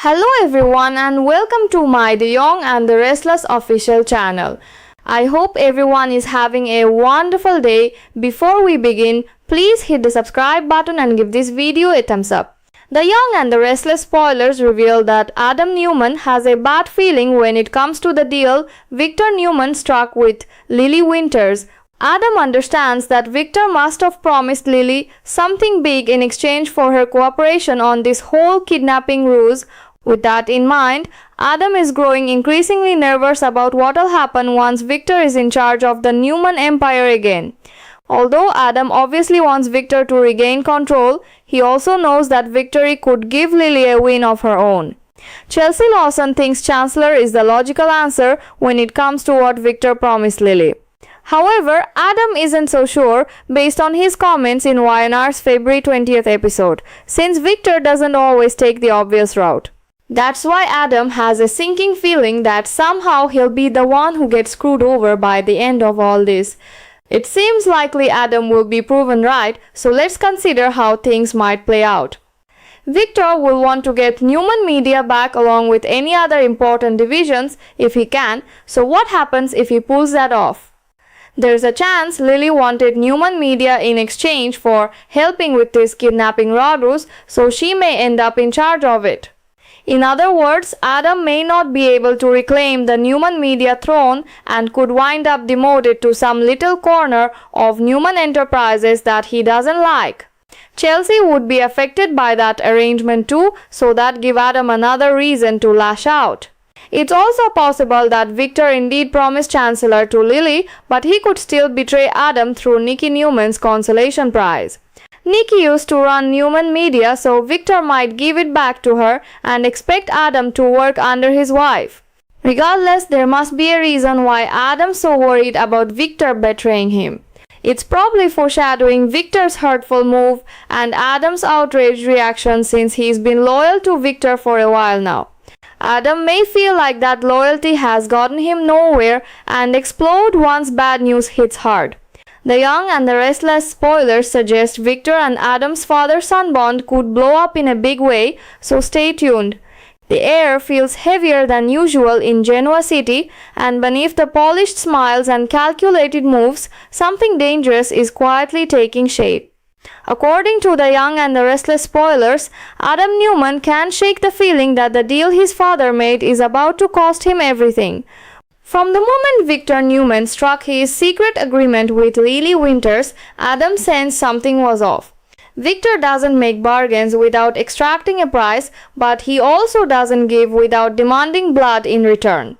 Hello everyone and welcome to my The Young and the Restless official channel. I hope everyone is having a wonderful day. Before we begin, please hit the subscribe button and give this video a thumbs up. The Young and the Restless spoilers reveal that Adam Newman has a bad feeling when it comes to the deal Victor Newman struck with Lily Winters. Adam understands that Victor must have promised Lily something big in exchange for her cooperation on this whole kidnapping ruse. With that in mind, Adam is growing increasingly nervous about what will happen once Victor is in charge of the Newman Empire again. Although Adam obviously wants Victor to regain control, he also knows that victory could give Lily a win of her own. Chelsea Lawson thinks Chancellor is the logical answer when it comes to what Victor promised Lily. However, Adam isn't so sure based on his comments in YNR's February 20th episode, since Victor doesn't always take the obvious route. That's why Adam has a sinking feeling that somehow he'll be the one who gets screwed over by the end of all this. It seems likely Adam will be proven right, so let's consider how things might play out. Victor will want to get Newman Media back along with any other important divisions if he can, so what happens if he pulls that off? There's a chance Lily wanted Newman Media in exchange for helping with this kidnapping ruse, so she may end up in charge of it. In other words, Adam may not be able to reclaim the Newman Media throne and could wind up demoted to some little corner of Newman Enterprises that he doesn't like. Chelsea would be affected by that arrangement too, so that give Adam another reason to lash out. It's also possible that Victor indeed promised Chancellor to Lily, but he could still betray Adam through Nikki Newman's consolation prize. Nikki used to run Newman Media, so Victor might give it back to her and expect Adam to work under his wife. Regardless, there must be a reason why Adam's so worried about Victor betraying him. It's probably foreshadowing Victor's hurtful move and Adam's outraged reaction since he's been loyal to Victor for a while now. Adam may feel like that loyalty has gotten him nowhere and explode once bad news hits hard. The Young and the Restless spoilers suggest Victor and Adam's father-son bond could blow up in a big way, so stay tuned. The air feels heavier than usual in Genoa City, and beneath the polished smiles and calculated moves, something dangerous is quietly taking shape. According to the Young and the Restless spoilers, Adam Newman can't shake the feeling that the deal his father made is about to cost him everything. From the moment Victor Newman struck his secret agreement with Lily Winters, Adam sensed something was off. Victor doesn't make bargains without extracting a price, but he also doesn't give without demanding blood in return.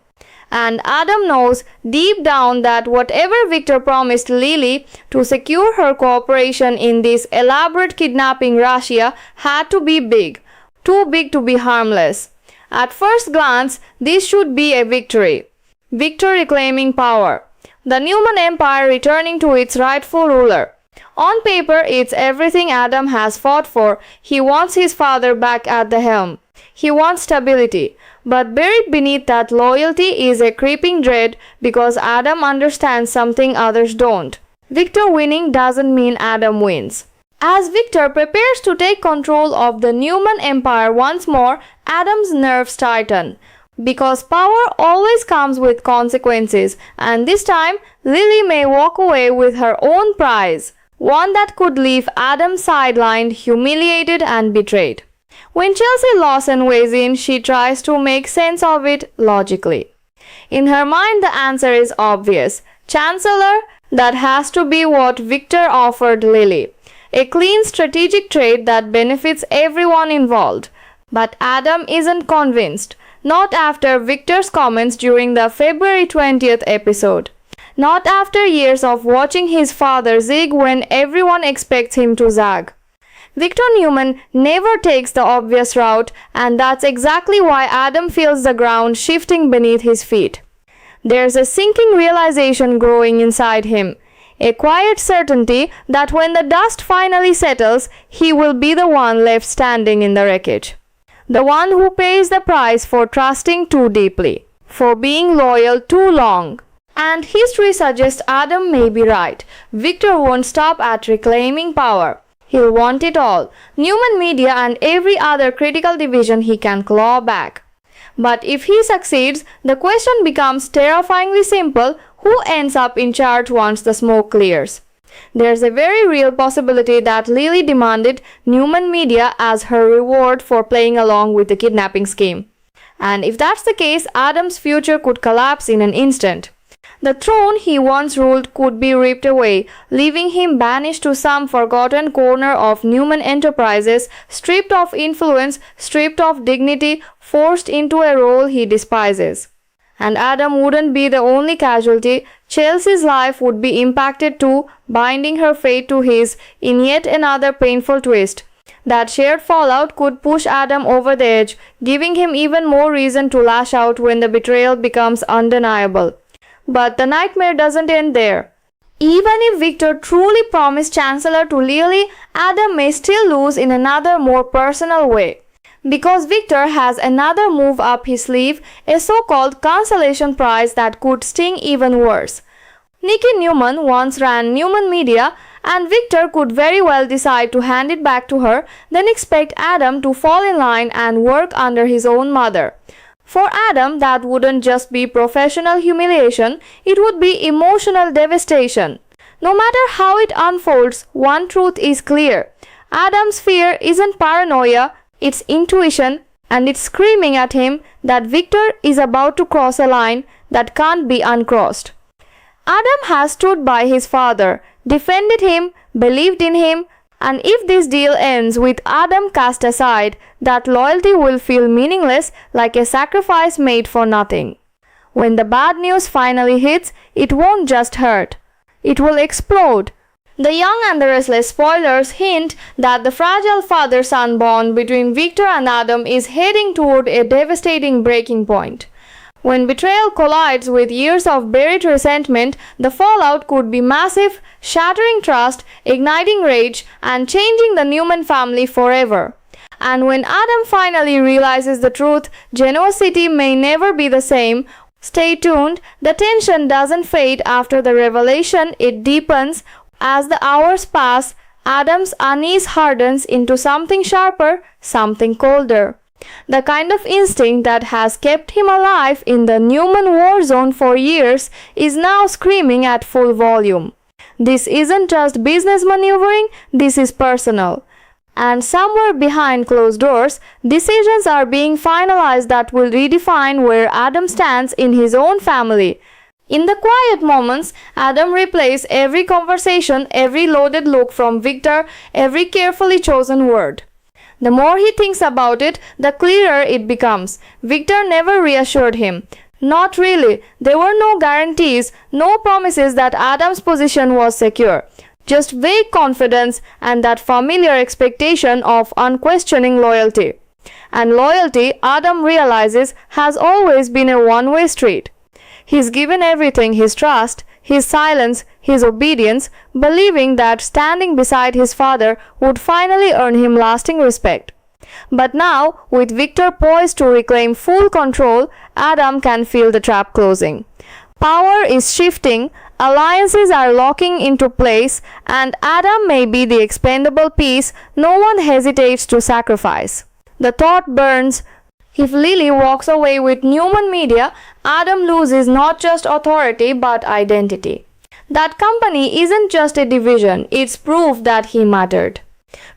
And Adam knows deep down that whatever Victor promised Lily to secure her cooperation in this elaborate kidnapping razzia had to be big, too big to be harmless. At first glance, this should be a victory. Victor reclaiming power. The Newman Empire returning to its rightful ruler. On paper, it's everything Adam has fought for. He wants his father back at the helm. He wants stability. But buried beneath that loyalty is a creeping dread because Adam understands something others don't. Victor winning doesn't mean Adam wins. As Victor prepares to take control of the Newman Empire once more, Adam's nerves tighten. Because power always comes with consequences, and this time Lily may walk away with her own prize, one that could leave Adam sidelined, humiliated and betrayed. When Chelsea Lawson weighs in, she tries to make sense of it logically. In her mind, the answer is obvious. Chancellor, that has to be what Victor offered Lily. A clean strategic trade that benefits everyone involved. But Adam isn't convinced. Not after Victor's comments during the February 20th episode. Not after years of watching his father zig when everyone expects him to zag. Victor Newman never takes the obvious route, and that's exactly why Adam feels the ground shifting beneath his feet. There's a sinking realization growing inside him. A quiet certainty that when the dust finally settles, he will be the one left standing in the wreckage. The one who pays the price for trusting too deeply, for being loyal too long. And history suggests Adam may be right. Victor won't stop at reclaiming power. He'll want it all, Newman Media and every other critical division he can claw back. But if he succeeds, the question becomes terrifyingly simple: who ends up in charge once the smoke clears? There's a very real possibility that Lily demanded Newman Media as her reward for playing along with the kidnapping scheme. And if that's the case, Adam's future could collapse in an instant. The throne he once ruled could be ripped away, leaving him banished to some forgotten corner of Newman Enterprises, stripped of influence, stripped of dignity, forced into a role he despises. And Adam wouldn't be the only casualty. Chelsea's life would be impacted too, binding her fate to his in yet another painful twist. That shared fallout could push Adam over the edge, giving him even more reason to lash out when the betrayal becomes undeniable. But the nightmare doesn't end there. Even if Victor truly promised Chancellor to Lily, Adam may still lose in another more personal way. Because Victor has another move up his sleeve, a so-called consolation prize that could sting even worse. Nikki Newman once ran Newman Media, and Victor could very well decide to hand it back to her, then expect Adam to fall in line and work under his own mother. For Adam, that wouldn't just be professional humiliation, it would be emotional devastation. No matter how it unfolds, one truth is clear. Adam's fear isn't paranoia, it's intuition, and it's screaming at him that Victor is about to cross a line that can't be uncrossed. Adam has stood by his father, defended him, believed in him, and if this deal ends with Adam cast aside, that loyalty will feel meaningless, like a sacrifice made for nothing. When the bad news finally hits, it won't just hurt. It will explode. The Young and the Restless spoilers hint that the fragile father-son bond between Victor and Adam is heading toward a devastating breaking point. When betrayal collides with years of buried resentment, the fallout could be massive, shattering trust, igniting rage, and changing the Newman family forever. And when Adam finally realizes the truth, Genoa City may never be the same. Stay tuned, the tension doesn't fade after the revelation, it deepens. As the hours pass, Adam's unease hardens into something sharper, something colder. The kind of instinct that has kept him alive in the Newman war zone for years is now screaming at full volume. This isn't just business maneuvering, this is personal. And somewhere behind closed doors, decisions are being finalized that will redefine where Adam stands in his own family. In the quiet moments, Adam replays every conversation, every loaded look from Victor, every carefully chosen word. The more he thinks about it, the clearer it becomes. Victor never reassured him. Not really. There were no guarantees, no promises that Adam's position was secure. Just vague confidence and that familiar expectation of unquestioning loyalty. And loyalty, Adam realizes, has always been a one-way street. He's given everything: his trust, his silence, his obedience, believing that standing beside his father would finally earn him lasting respect. But now, with Victor poised to reclaim full control, Adam can feel the trap closing. Power is shifting, alliances are locking into place, and Adam may be the expendable piece no one hesitates to sacrifice. The thought burns: if Lily walks away with Newman Media, Adam loses not just authority but identity. That company isn't just a division, it's proof that he mattered.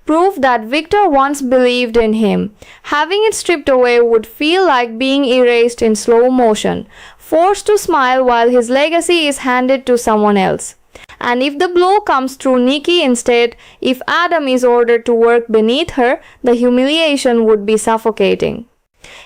Proof that Victor once believed in him. Having it stripped away would feel like being erased in slow motion, forced to smile while his legacy is handed to someone else. And if the blow comes through Nikki instead, if Adam is ordered to work beneath her, the humiliation would be suffocating.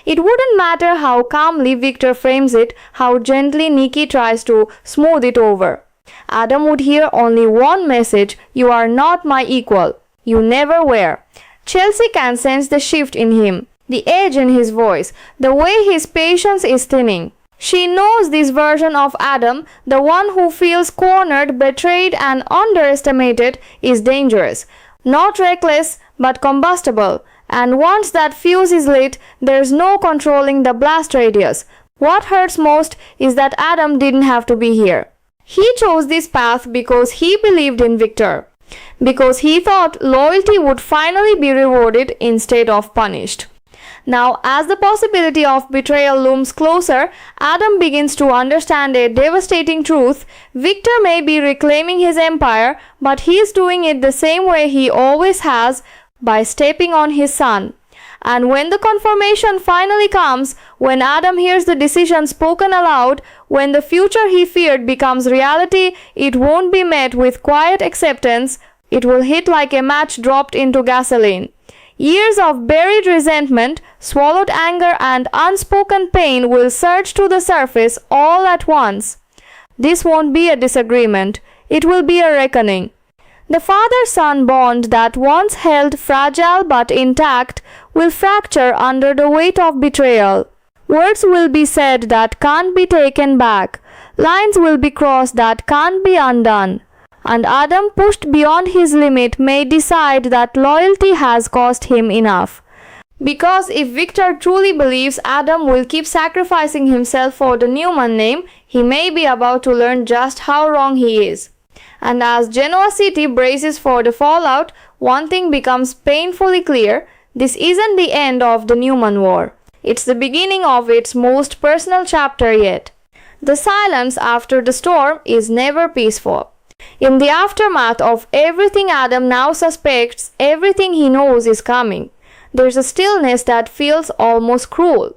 It wouldn't matter how calmly Victor frames it, how gently Nikki tries to smooth it over. Adam would hear only one message: you are not my equal. You never were. Chelsea can sense the shift in him, the edge in his voice, the way his patience is thinning. She knows this version of Adam, the one who feels cornered, betrayed, and underestimated, is dangerous. Not reckless, but combustible. And once that fuse is lit, there's no controlling the blast radius. What hurts most is that Adam didn't have to be here. He chose this path because he believed in Victor. because he thought loyalty would finally be rewarded instead of punished. Now, as the possibility of betrayal looms closer, Adam begins to understand a devastating truth. Victor may be reclaiming his empire, but he is doing it the same way he always has, by stepping on his son. And when the confirmation finally comes, when Adam hears the decision spoken aloud, when the future he feared becomes reality, it won't be met with quiet acceptance. It will hit like a match dropped into gasoline. Years of buried resentment, swallowed anger, and unspoken pain will surge to the surface all at once. This won't be a disagreement. It will be a reckoning. The father-son bond that once held fragile but intact will fracture under the weight of betrayal. Words will be said that can't be taken back. Lines will be crossed that can't be undone. And Adam, pushed beyond his limit, may decide that loyalty has cost him enough. Because if Victor truly believes Adam will keep sacrificing himself for the Newman name, he may be about to learn just how wrong he is. And as Genoa City braces for the fallout, one thing becomes painfully clear: this isn't the end of the Newman War. It's the beginning of its most personal chapter yet. The silence after the storm is never peaceful. In the aftermath of everything Adam now suspects, everything he knows is coming. There's a stillness that feels almost cruel.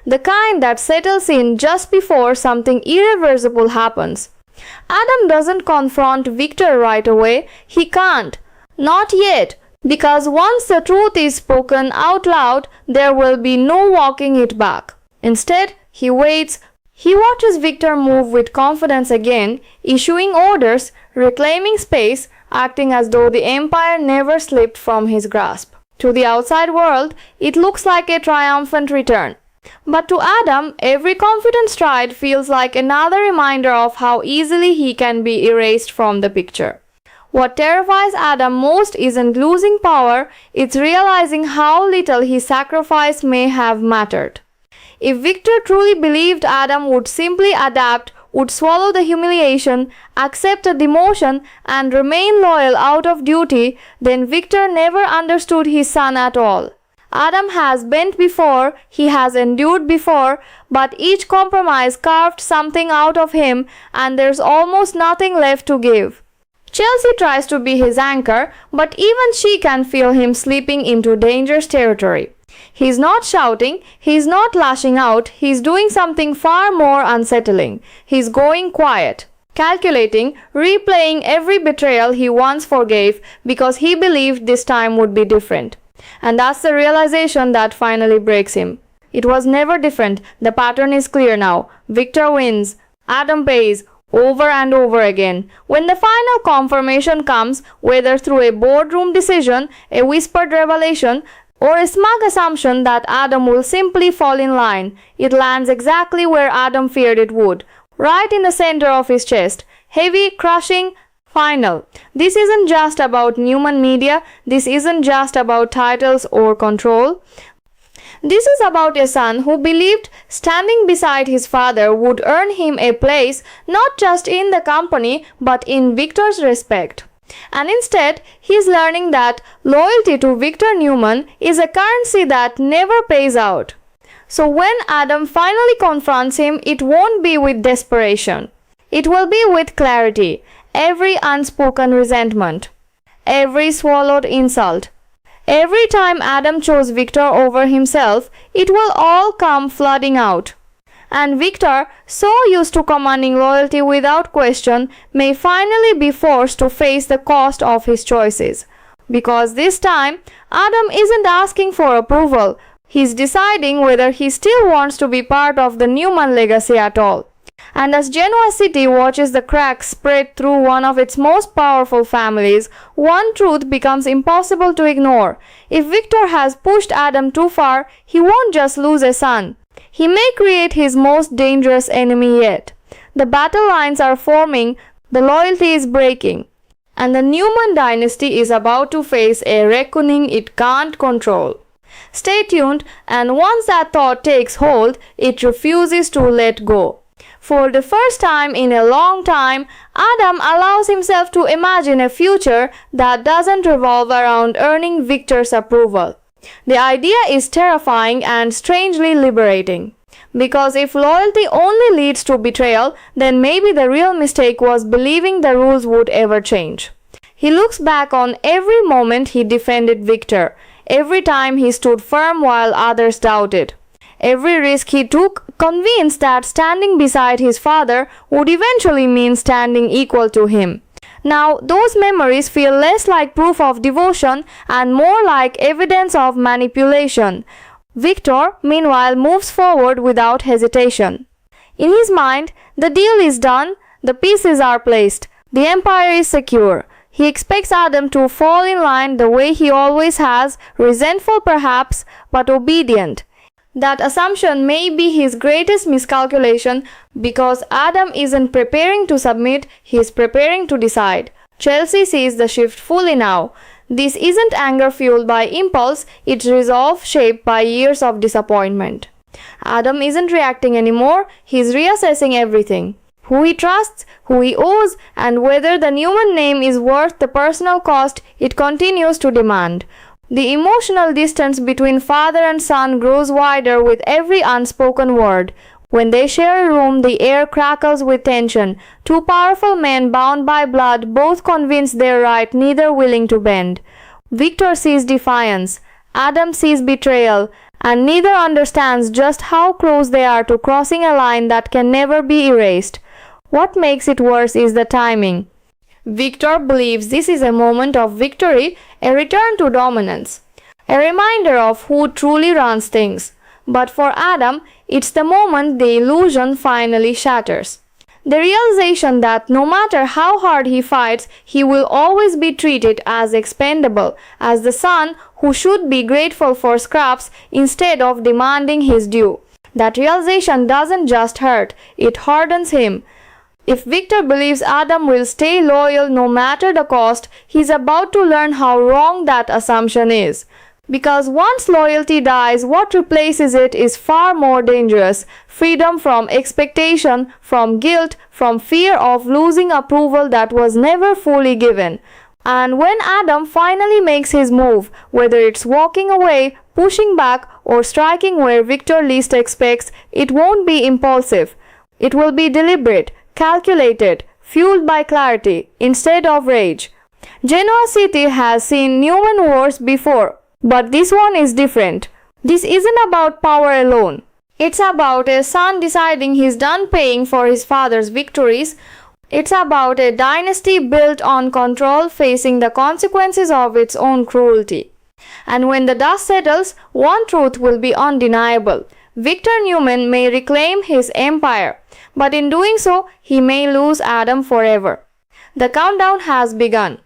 The kind that settles in just before something irreversible happens. Adam doesn't confront Victor right away. He can't. Not yet. Because once the truth is spoken out loud, there will be no walking it back. Instead, he waits. He watches Victor move with confidence again, issuing orders, reclaiming space, acting as though the empire never slipped from his grasp. To the outside world, it looks like a triumphant return. But to Adam, every confident stride feels like another reminder of how easily he can be erased from the picture. What terrifies Adam most isn't losing power, it's realizing how little his sacrifice may have mattered. If Victor truly believed Adam would simply adapt, would swallow the humiliation, accept the demotion, and remain loyal out of duty, then Victor never understood his son at all. Adam has bent before, he has endured before, but each compromise carved something out of him, and there's almost nothing left to give. Chelsea tries to be his anchor, but even she can feel him slipping into dangerous territory. He's not shouting, he's not lashing out, he's doing something far more unsettling. He's going quiet, calculating, replaying every betrayal he once forgave because he believed this time would be different. And that's the realization that finally breaks him. It was never different. The pattern is clear now. Victor wins. Adam pays. Over and over again. When the final confirmation comes, whether through a boardroom decision, a whispered revelation, or a smug assumption that Adam will simply fall in line, it lands exactly where Adam feared it would, right in the center of his chest. Heavy, crushing, final. This isn't just about Newman media. This isn't just about titles or control. This is about a son who believed standing beside his father would earn him a place not just in the company but in Victor's respect. And instead, he's learning that loyalty to Victor Newman is a currency that never pays out. So when Adam finally confronts him, it won't be with desperation. It will be with clarity. Every unspoken resentment, every swallowed insult, every time Adam chose Victor over himself, it will all come flooding out. And Victor, so used to commanding loyalty without question, may finally be forced to face the cost of his choices. Because this time, Adam isn't asking for approval. He's deciding whether he still wants to be part of the Newman legacy at all. And as Genoa City watches the cracks spread through one of its most powerful families, one truth becomes impossible to ignore. If Victor has pushed Adam too far, he won't just lose a son. He may create his most dangerous enemy yet. The battle lines are forming, the loyalty is breaking, and the Newman dynasty is about to face a reckoning it can't control. Stay tuned, and once that thought takes hold, it refuses to let go. For the first time in a long time, Adam allows himself to imagine a future that doesn't revolve around earning Victor's approval. The idea is terrifying and strangely liberating. Because if loyalty only leads to betrayal, then maybe the real mistake was believing the rules would ever change. He looks back on every moment he defended Victor, every time he stood firm while others doubted, every risk he took, convinced that standing beside his father would eventually mean standing equal to him. Now, those memories feel less like proof of devotion and more like evidence of manipulation. Victor, meanwhile, moves forward without hesitation. In his mind, the deal is done, the pieces are placed, the empire is secure. He expects Adam to fall in line the way he always has, resentful perhaps, but obedient. That assumption may be his greatest miscalculation because Adam isn't preparing to submit, he is preparing to decide. Chelsea sees the shift fully now. This isn't anger fueled by impulse, it's resolve shaped by years of disappointment. Adam isn't reacting anymore, he's reassessing everything. Who he trusts, who he owes, and whether the Newman name is worth the personal cost it continues to demand. The emotional distance between father and son grows wider with every unspoken word. When they share a room, the air crackles with tension. Two powerful men bound by blood, both convinced they're right, neither willing to bend. Victor sees defiance, Adam sees betrayal, and neither understands just how close they are to crossing a line that can never be erased. What makes it worse is the timing. Victor believes this is a moment of victory, a return to dominance, a reminder of who truly runs things. But for Adam, it's the moment the illusion finally shatters. The realization that no matter how hard he fights, he will always be treated as expendable, as the son who should be grateful for scraps instead of demanding his due. That realization doesn't just hurt, it hardens him. If Victor believes Adam will stay loyal no matter the cost, he's about to learn how wrong that assumption is. Because once loyalty dies, what replaces it is far more dangerous. Freedom from expectation, from guilt, from fear of losing approval that was never fully given. And when Adam finally makes his move, whether it's walking away, pushing back, or striking where Victor least expects, it won't be impulsive. It will be deliberate, calculated, fueled by clarity instead of rage. Genoa City has seen Newman wars before, but this one is different. This isn't about power alone. It's about a son deciding he's done paying for his father's victories. It's about a dynasty built on control facing the consequences of its own cruelty. And when the dust settles, one truth will be undeniable. Victor Newman may reclaim his empire, but in doing so, he may lose Adam forever. The countdown has begun.